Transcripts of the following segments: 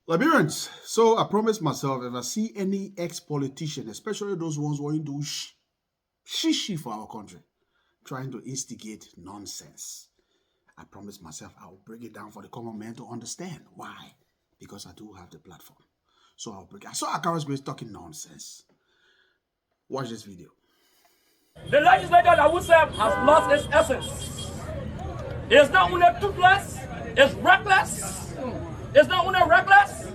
Liberians, so I promised myself if I see any ex-politician, especially those ones wanting to do shishi for our country, trying to instigate nonsense, I promised myself I will break it down for the common man to understand. Why? Because I do have the platform. So I'll break it. I saw Acarius Gray talking nonsense. Watch this video. The legislature that we serve has lost its essence. It's not only toothless, it's reckless. It's not only reckless,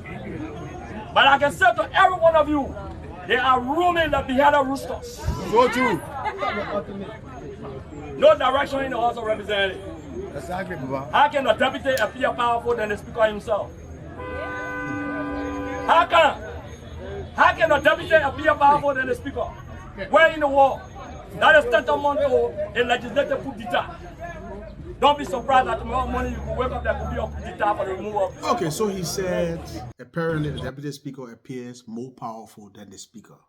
but I can say to every one of you, they are roaming the beheaded roosters. So true. No direction in the House of Representatives. Exactly, Baba. How can the deputy appear powerful than the speaker himself? How can the deputy appear powerful than the speaker? Where in the world? That is tantamount to a legislative coup d'etat. Don't be surprised that tomorrow morning you could wake up, there could be a coup d'etat for the removal of. Okay, so he said apparently the deputy speaker appears more powerful than the speaker.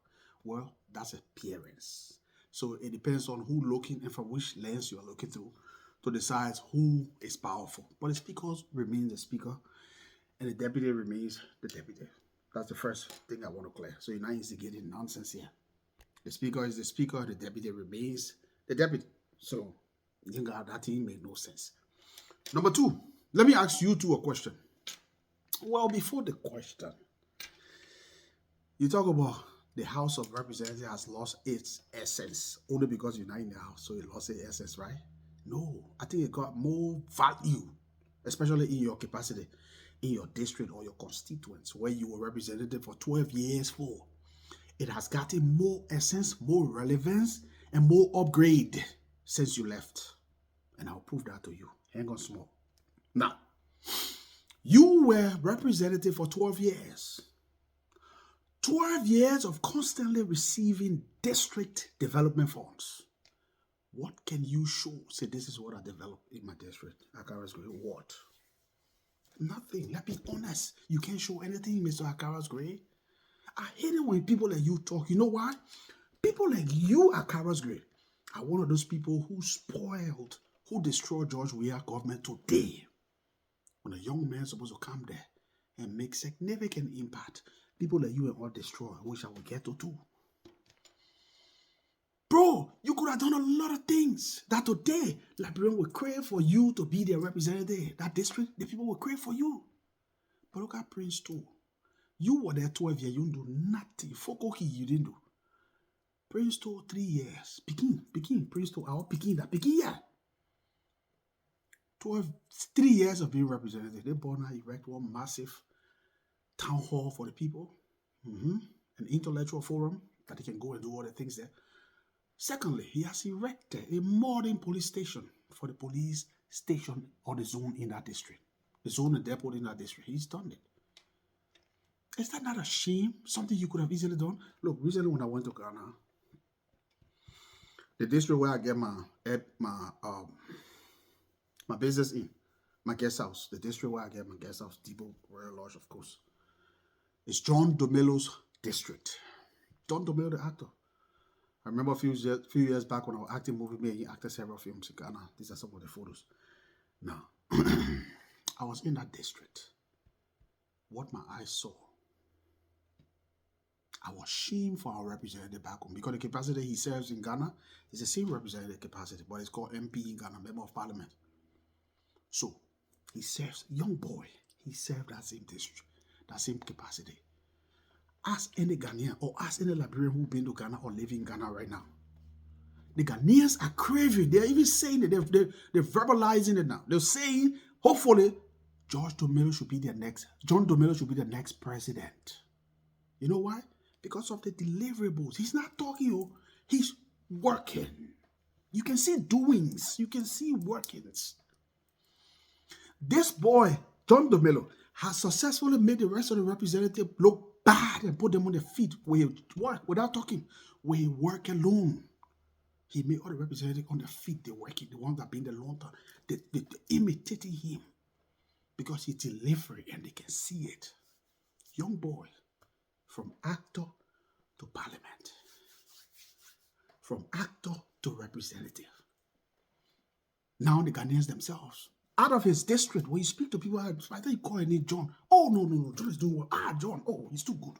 Well, that's appearance. So it depends on who looking and from which lens you are looking through to decide who is powerful. But the speaker remains the speaker and the deputy remains the deputy. That's the first thing I want to clear. So you're not instigating nonsense here. The speaker is the speaker, the deputy remains the deputy. So that thing made no sense. Number two, let me ask you two a question. Well, before the question, you talk about the House of Representatives has lost its essence only because you're not in the House, so it lost its essence, right? No, I think it got more value, especially in your capacity, in your district or your constituents, where you were representative for 12 years for. It has gotten more essence, more relevance, and more upgrade since you left. And I'll prove that to you. Hang on small. Now, you were representative for 12 years. 12 years of constantly receiving district development funds. What can you show? Say, this is what I developed in my district. Acarius Gray, what? Nothing. Let's be honest. You can't show anything, Mr. Acarius Gray. I hate it when people like you talk. You know why? People like you, Acarius Gray, are one of those people who spoiled, who destroyed George Weah government today. When a young man is supposed to come there and make significant impact, people like you and all destroy, which I will get to too. Bro, you could have done a lot of things that today, Liberian will crave for you to be their representative. That district, the people will crave for you. But look at Prince too. You were there 12 years, you didn't do nothing. Fokoki, you didn't do. Prince 2, 3 years. Peking, Prince 2, our Peking, yeah. 3 years of being representative. They born and erect one massive town hall for the people. An intellectual forum that they can go and do all the things there. Secondly, he has erected a modern police station for the police station or the zone in that district. The zone and depot in that district. He's done it. Is that not a shame? Something you could have easily done? Look, recently when I went to Ghana, the district where I get my business in, my guest house, the district where I get my guest house, Depot Royal Lodge, of course, it's John Domelo's district. John Domelo, the actor. I remember a few years back when I was acting movie, he acted several films in Ghana. These are some of the photos. Now, I was in that district. What my eyes saw, I was ashamed for our representative back home because the capacity he serves in Ghana is the same representative capacity, but it's called MP in Ghana, Member of Parliament. So he serves, young boy, he served that same district, that same capacity. Ask any Ghanaian or ask any Liberian who's been to Ghana or live in Ghana right now. The Ghanaians are craving. They're even saying it. They're verbalizing it now. They're saying, hopefully, John Domelo should be the next president. You know why? Because of the deliverables. He's not talking, he's working. You can see doings. You can see workings. This boy, John Domelo, has successfully made the rest of the representatives look bad and put them on their feet where he work without talking, where he work alone. He made all the representatives on their feet. They're working. The ones that been the long time. They're imitating him because he's delivering and they can see it. Young boy, from actor to parliament, from actor to representative. Now the Ghanaians themselves Out of his district, when you speak to people, I think you call his name John. Oh, no, John is doing well. John, oh, he's too good.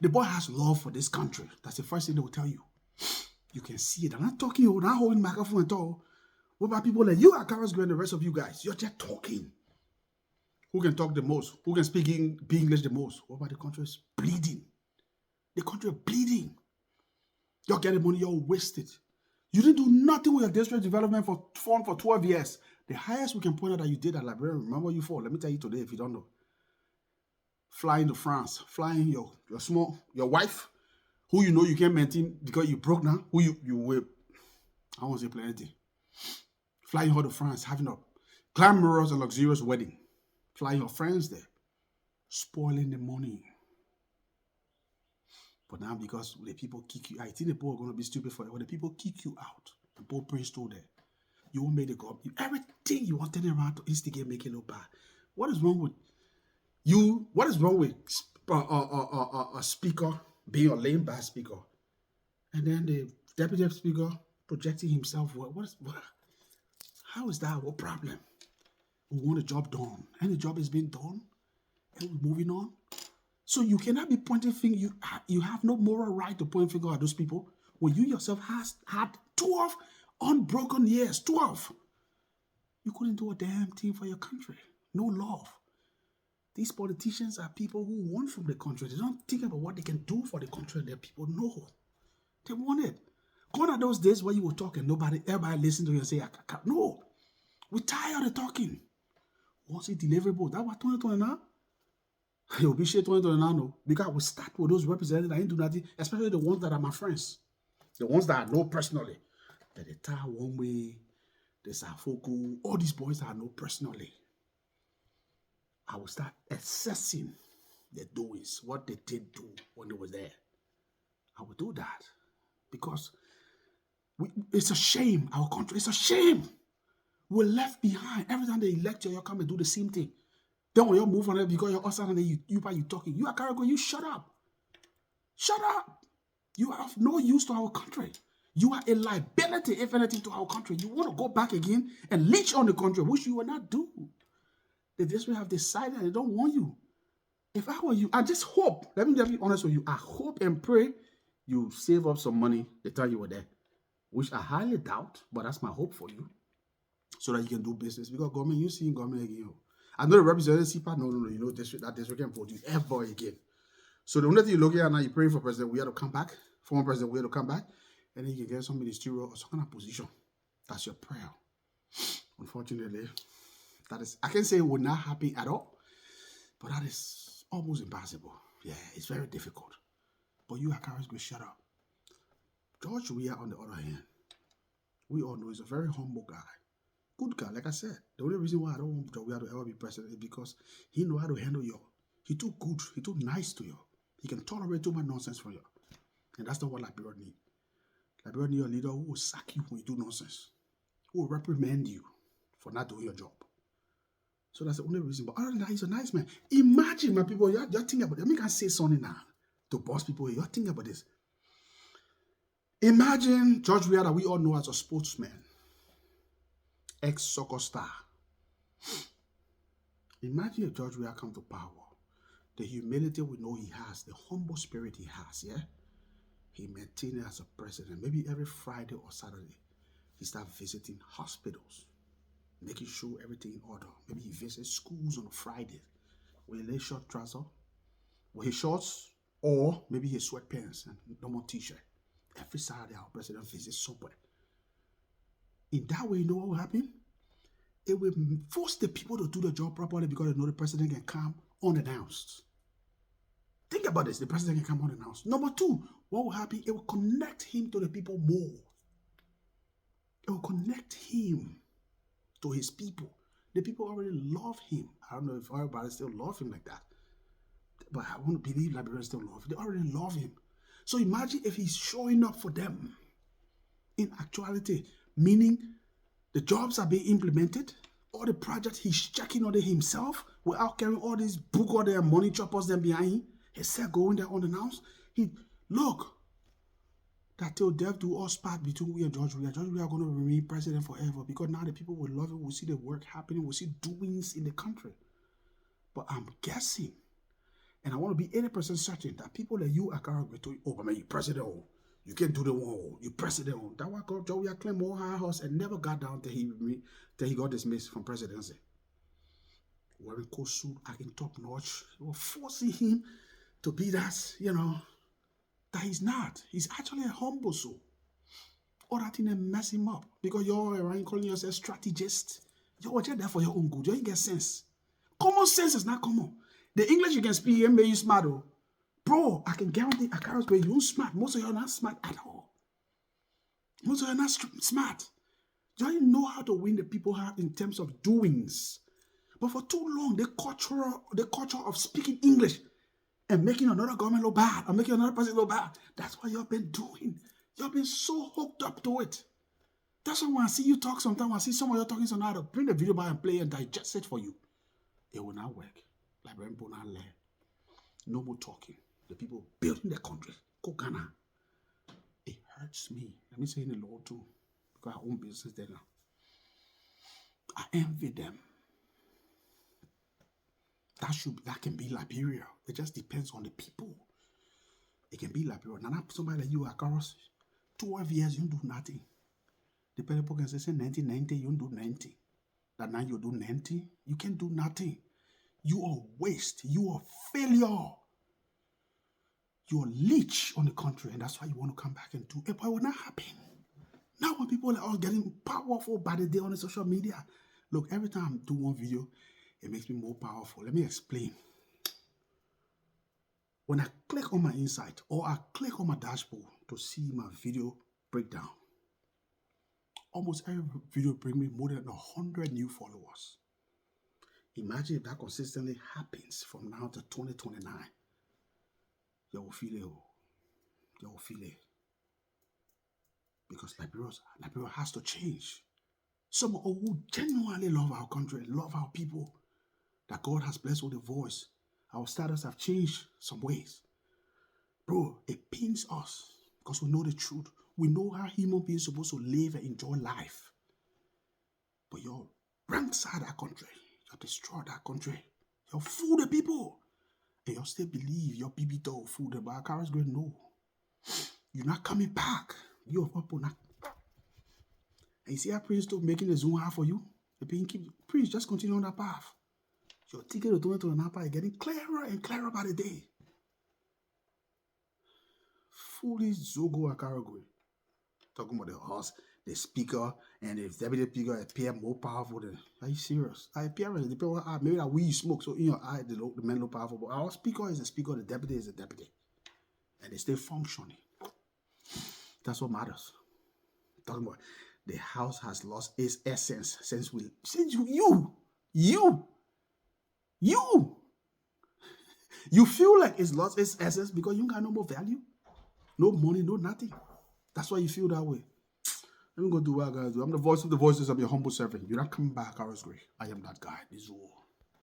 The boy has love for this country. That's the first thing they will tell you. You can see it. I'm not talking, you're not holding microphone at all. What about people like you, Acarius Gray, and the rest of you guys? You're just talking. Who can talk the most? Who can speak English the most? What about the country is bleeding? The country is bleeding. You're getting money, you're wasted. You didn't do nothing with your district development fund for 12 years. The highest we can point out that you did at Liberia, remember you for, let me tell you today if you don't know. Flying to France, flying your wife, who you know you can't maintain because you broke now, who you will, I won't say plenty. Flying her to France, having a glamorous and luxurious wedding. Flying your friends there. Spoiling the money. But now because the people kick you, I think the people are going to be stupid for it. When the people kick you out, the poor prince told them, you won't make the government. Everything you wanted around to instigate, make it look bad. What is wrong with you? What is wrong with a speaker being a lame bad speaker? And then the deputy speaker projecting himself. How is that? What problem? We want the job done. And the job is being done. And we're moving on. So you cannot be pointing finger. You have no moral right to point finger at those people when you yourself had 12 unbroken years. 12. You couldn't do a damn thing for your country. No love. These politicians are people who want from the country. They don't think about what they can do for the country. Their people know. They want it. Gone are those days where you will talk and everybody listen to you and say, no. We're tired of talking. Once it's deliverable, that's what 2029. It will be shit 2029, no. Because we start with those representatives that ain't do nothing, especially the ones that are my friends. The ones that I know personally. That they tie one way, the Safoku, all these boys that I know personally. I will start assessing their doings, what they did do when they were there. I will do that. Because it's a shame, our country, it's a shame. We're left behind. Every time they elect you, you come and do the same thing. Then when you move on it because you're outside and you talking. You are Acarius, you shut up. Shut up. You are of no use to our country. You are a liability, if anything, to our country. You want to go back again and leech on the country, which you will not do. They just have decided they don't want you. If I were you, I just hope, let me just be honest with you, I hope and pray you save up some money the time you were there, which I highly doubt, but that's my hope for you, so that you can do business. Because government, you see government again. I know the representative CPA, no, you know, that district can produce ever again. So the only thing you're looking at now, you're praying for President we have to come back, former President we have to come back, and then you can get some ministerial or some kind of position. That's your prayer. Unfortunately, that is, I can't say it would not happen at all, but that is almost impossible. Yeah, it's very difficult. But you, Acarius Gray, shut up. George Weah, on the other hand, we all know he's a very humble guy. Good guy, like I said. The only reason why I don't want George Weah to ever be president is because he know how to handle you. He too good, he too nice to you. He can tolerate too much nonsense from you. And that's not what Liberia need. Liberia need a leader who will sack you when you do nonsense. Who will reprimand you for not doing your job. So that's the only reason. But other than that, he's a nice man. Imagine, my people, you're thinking about it. Let me can say something now to boss people. You're thinking about this. Imagine George Weah that we all know as a sportsman. Ex-soccer star. Imagine if George Weah come to power. The humility we know he has, the humble spirit he has, yeah? He maintained it as a president. Maybe every Friday or Saturday, he start visiting hospitals, making sure everything in order. Maybe he visits schools on Friday with his short trouser, with his shorts, or maybe his sweatpants and normal t-shirt. Every Saturday, our president visits somewhere. In that way, you know what will happen? It will force the people to do the job properly because they know the president can come unannounced. Think about this, the president can come unannounced. Number two, what will happen? It will connect him to the people more. It will connect him to his people. The people already love him. I don't know if everybody still love him like that. But I want to believe Liberians still love him. They already love him. So imagine if he's showing up for them in actuality, meaning the jobs are being implemented, all the projects he's checking on it himself without carrying all these book or their money choppers them behind him. He said going there unannounced. Look, that till death do us part between we and George Weah. George Weah are going to remain president forever because now the people will love it. We'll see the work happening. We'll see doings in the country. But I'm guessing, and I want to be 80% certain that people like you, Acarius Gray, told you, oh, man, you president, oh. You can't do the one, oh. You president, oh. That's why George Weah claimed more high horse and never got down till he got dismissed from presidency. Wearing coat suit, acting top notch. They were forcing him to be that, that he's not. He's actually a humble soul. All that thing and mess him up. Because you're around calling yourself strategist. You're just there for your own good. You ain't get sense. Common sense is not common. The English you can speak and make you smart, though. Bro, I can guarantee Acarius Gray, you're smart. Most of you are not smart at all. Most of you are not smart. You don't know how to win the people heart in terms of doings. But for too long, the culture of speaking English and making another government look bad or making another person look bad, that's what you've been doing. You've been so hooked up to it. That's why when I see you talk sometimes, when I see someone you're talking sometimes, I'll bring the video by and play and digest it for you. It will not work. Like Rainbow not learn. No more talking. The people building their country. Go Ghana. It hurts me. Let me say in the Lord too. Because I own business there now. I envy them. That can be Liberia. It just depends on the people. It can be Liberia. Now somebody like you, Acarius, 12 years, you don't do nothing. The people can say 1990, you don't do 90. That now you do 90, you can't do nothing. You are waste. You are failure. You are leech on the country, and that's why you want to come back and do it. But it will not happen. Now when people are all getting powerful by the day on the social media, look, every time I do one video, it makes me more powerful. Let me explain. When I click on my insight or I click on my dashboard to see my video breakdown, almost every video brings me more than 100 new followers. Imagine if that consistently happens from now to 2029. You will feel it. You will feel it. Because Liberia has to change. Some who genuinely love our country, love our people, that God has blessed with a voice. Our status have changed some ways. Bro, it pains us because we know the truth. We know how human beings are supposed to live and enjoy life. But you're rank side our country. You destroy that country. You fool the people. And you still believe your baby dog fool them. But Acarius Gray, no. You're not coming back. You're not. And you see how Prince still making the zoom hard for you? Prince, just continue on that path. Your ticket to 2029 is getting clearer and clearer by the day. Foolish Zogo Acarius Gray. Talking about the horse, the speaker, and the deputy speaker appear more powerful than. Are you serious? I appear the people maybe that weed smoke, so in your eye the men look powerful. But our speaker is a speaker, the deputy is a deputy. And they stay functioning. That's what matters. Talking about the house has lost its essence since you feel like it's lost its essence because you got no more value, no money, no nothing. That's why you feel that way. Let me go do what I gotta do. I'm the voice of the voices of your humble servant. You're not coming back, Acarius Gray. I am that guy. This is all.